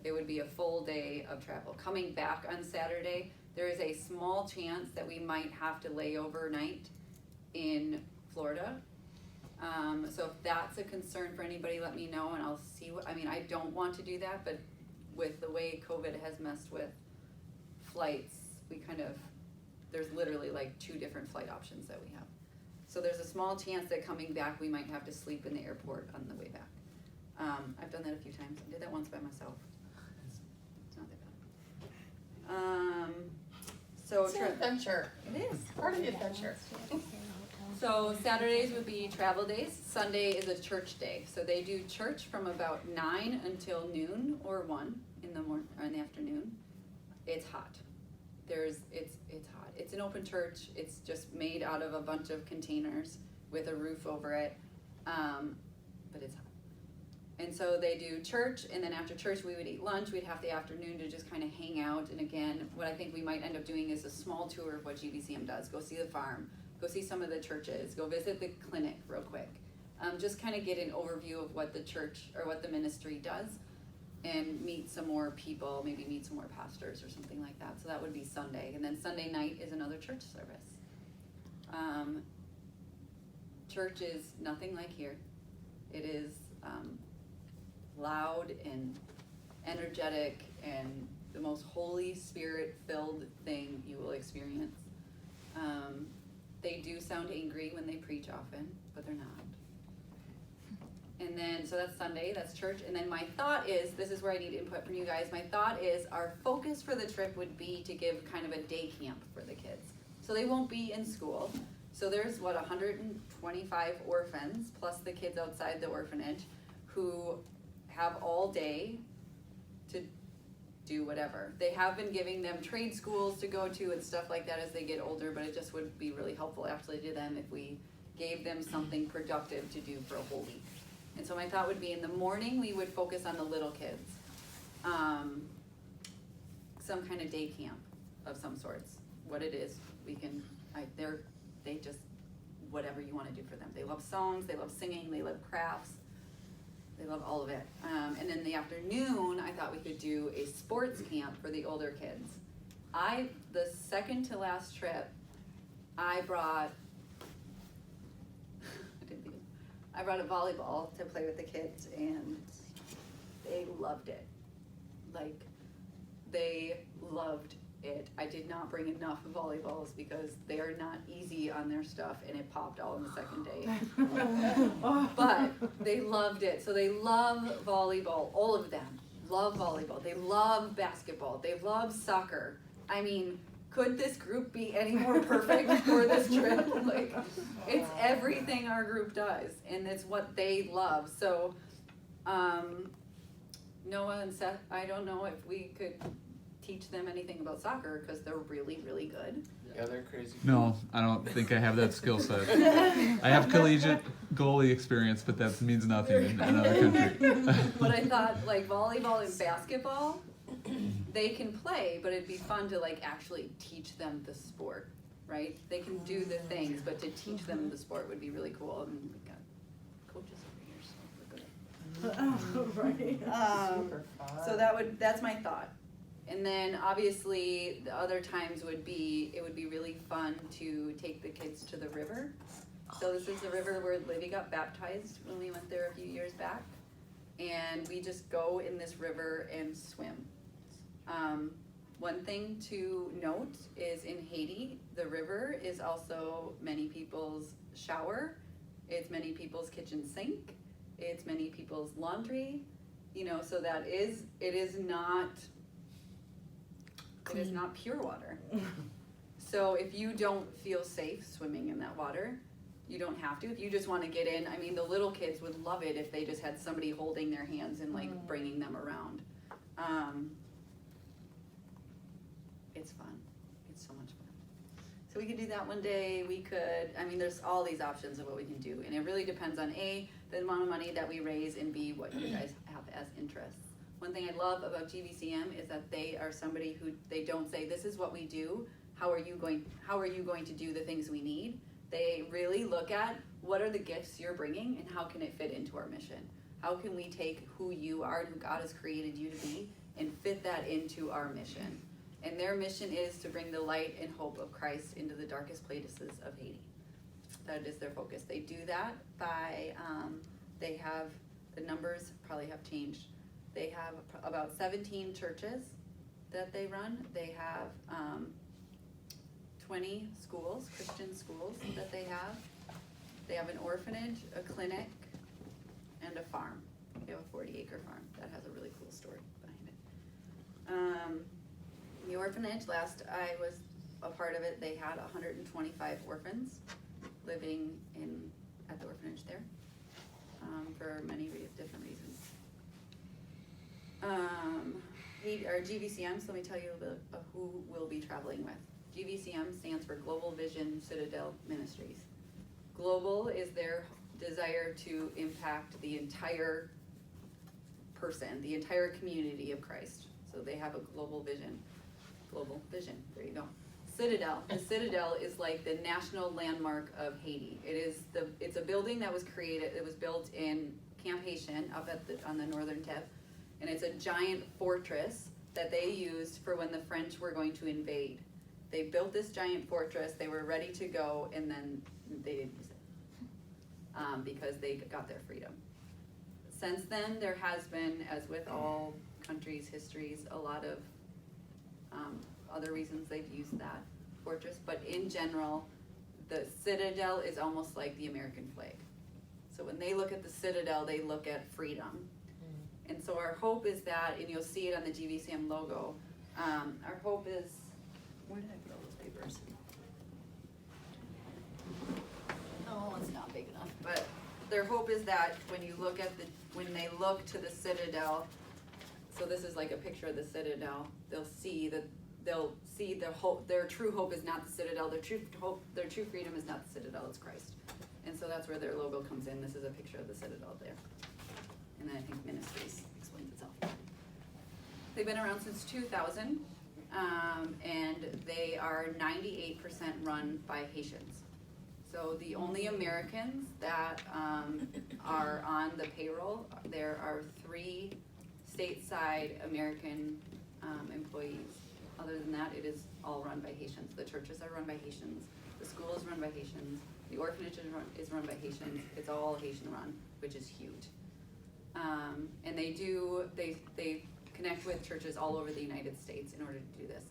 it would be a full day of travel. Coming back on Saturday, there is a small chance that we might have to lay overnight in Florida. So if that's a concern for anybody, let me know and I'll see what, I mean, I don't want to do that, but with the way COVID has messed with flights, we kind of, there's literally like 2 different flight options that we have. So there's a small chance that coming back, we might have to sleep in the airport on the way back. I've done that a few times. I did that once by myself. It's not that bad. So It's an adventure. It is. Part of the adventure. So Saturdays would be travel days. Sunday is a church day. So they do church from about 9 until noon or 1 in the morning or in the afternoon. It's hot. It's hot. It's an open church. It's just made out of a bunch of containers with a roof over it. But it's hot. And so they do church, and then after church we would eat lunch. We'd have the afternoon to just kind of hang out. And again, what I think we might end up doing is a small tour of what GBCM does. Go see the farm. Go see some of the churches, go visit the clinic real quick. Just kind of get an overview of what the church or what the ministry does and meet some more people, maybe meet some more pastors or something like that. So that would be Sunday. And then Sunday night is another church service. Church is nothing like here. It is loud and energetic and the most Holy Spirit filled thing you will experience. They do sound angry when they preach often, but they're not. And then, so that's Sunday, that's church. And then my thought is, this is where I need input from you guys. My thought is our focus for the trip would be to give kind of a day camp for the kids. So they won't be in school. So there's 125 orphans, plus the kids outside the orphanage, who have all day to do whatever. They have been giving them trade schools to go to and stuff like that as they get older, but it just would be really helpful actually to them if we gave them something productive to do for a whole week. And so my thought would be in the morning we would focus on the little kids. Some kind of day camp of some sorts. What it is, we can, they just, whatever you want to do for them. They love songs, they love singing, they love crafts. They love all of it. And then the afternoon, I thought we could do a sports camp for the older kids. The second to last trip, I brought a volleyball to play with the kids, and they loved it. Like, they loved it. I did not bring enough volleyballs because they are not easy on their stuff, and it popped all in the second day. But they loved it. So they love volleyball. All of them love volleyball. They love basketball. They love soccer. I mean, could this group be any more perfect for this trip? Like, it's everything our group does, and it's what they love. So Noah and Seth, I don't know if we could teach them anything about soccer because they're really, really good. Yeah, they're crazy. No, I don't think I have that skill set. I have collegiate goalie experience, but that means nothing in another country. But I thought, like, volleyball and basketball, they can play, but it'd be fun to, like, actually teach them the sport, right? They can do the things, but to teach them the sport would be really cool. And we've got coaches over here, so we're good. Right. Super fun. So that's my thought. And then obviously the other times it would be really fun to take the kids to the river. So this is the river where Livy got baptized when we went there a few years back. And we just go in this river and swim. One thing to note is in Haiti, the river is also many people's shower. It's many people's kitchen sink. It's many people's laundry. So it is not pure water. So if you don't feel safe swimming in that water, you don't have to. If you just want to get in, I mean, the little kids would love it if they just had somebody holding their hands and like bringing them around. It's fun. It's so much fun. So we could do that one day. There's all these options of what we can do. And it really depends on A, the amount of money that we raise, and B, what you guys have as interests. One thing I love about GBCM is that they are somebody who, they don't say, this is what we do, how are you going to do the things we need? They really look at what are the gifts you're bringing and how can it fit into our mission? how can we take who you are and who God has created you to be and fit that into our mission? And their mission is to bring the light and hope of Christ into the darkest places of Haiti. That is their focus. They do that by, they have, the numbers probably have changed. They have about 17 churches that they run. They have 20 schools, Christian schools that they have. They have an orphanage, a clinic, and a farm. They have a 40-acre farm. That has a really cool story behind it. The orphanage, last I was a part of it, they had 125 orphans living at the orphanage there for many different reasons. Our GVCMs, let me tell you a bit of who we'll be traveling with. GVCM stands for Global Vision Citadel Ministries. Global is their desire to impact the entire person, the entire community of Christ. So they have a global vision. Global vision, there you go. Citadel, the Citadel is like the national landmark of Haiti. It's a building that was created, it was built in Camp Haitian up on the northern tip. And it's a giant fortress that they used for when the French were going to invade. They built this giant fortress, they were ready to go, and then they didn't use it because they got their freedom. Since then, there has been, as with all countries' histories, a lot of other reasons they've used that fortress, but in general, the Citadel is almost like the American flag. So when they look at the Citadel, they look at freedom. And so our hope is that, and you'll see it on the GVCM logo, our hope is, where did I put all those papers? Oh, it's not big enough, but their hope is that when you look at when they look to the Citadel, so this is like a picture of the Citadel, they'll see the hope, their true hope is not the Citadel, their true freedom is not the Citadel, it's Christ. And so that's where their logo comes in. This is a picture of the Citadel there. And then I think ministries explains itself. They've been around since 2000, and they are 98% run by Haitians. So the only Americans that are on the payroll, there are 3 stateside American employees. Other than that, it is all run by Haitians. The churches are run by Haitians. The school is run by Haitians. The orphanage is run by Haitians. It's all Haitian run, which is huge. And they connect with churches all over the United States in order to do this.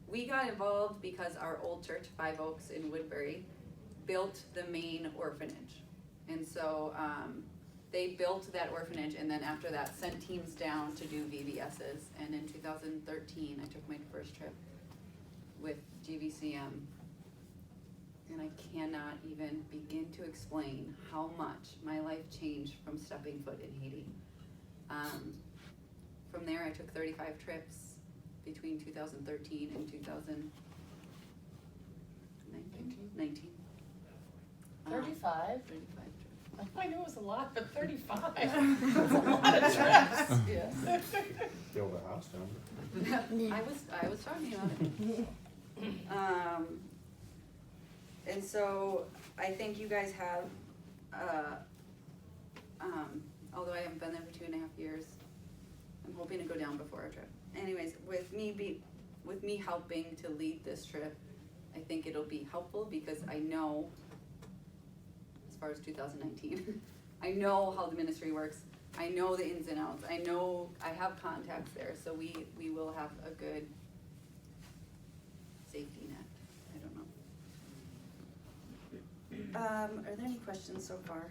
We got involved because our old church, Five Oaks in Woodbury, built the main orphanage. And so they built that orphanage, and then after that sent teams down to do VBSs. And in 2013, I took my first trip with GVCM. And I cannot even begin to explain how much my life changed from stepping foot in Haiti. From there, I took 35 trips between 2013 and 2019. 35? 35 trips. I knew it was a lot, but 35. That's a lot of trips. Yeah. Build a house down there. I was talking about it. And so I think you guys have, although I haven't been there for 2.5 years, I'm hoping to go down before our trip. Anyways, with me helping to lead this trip, I think it'll be helpful because I know, as far as 2019, I know how the ministry works. I know the ins and outs. I know I have contacts there, so we will have a good safety net. I don't know. Are there any questions so far?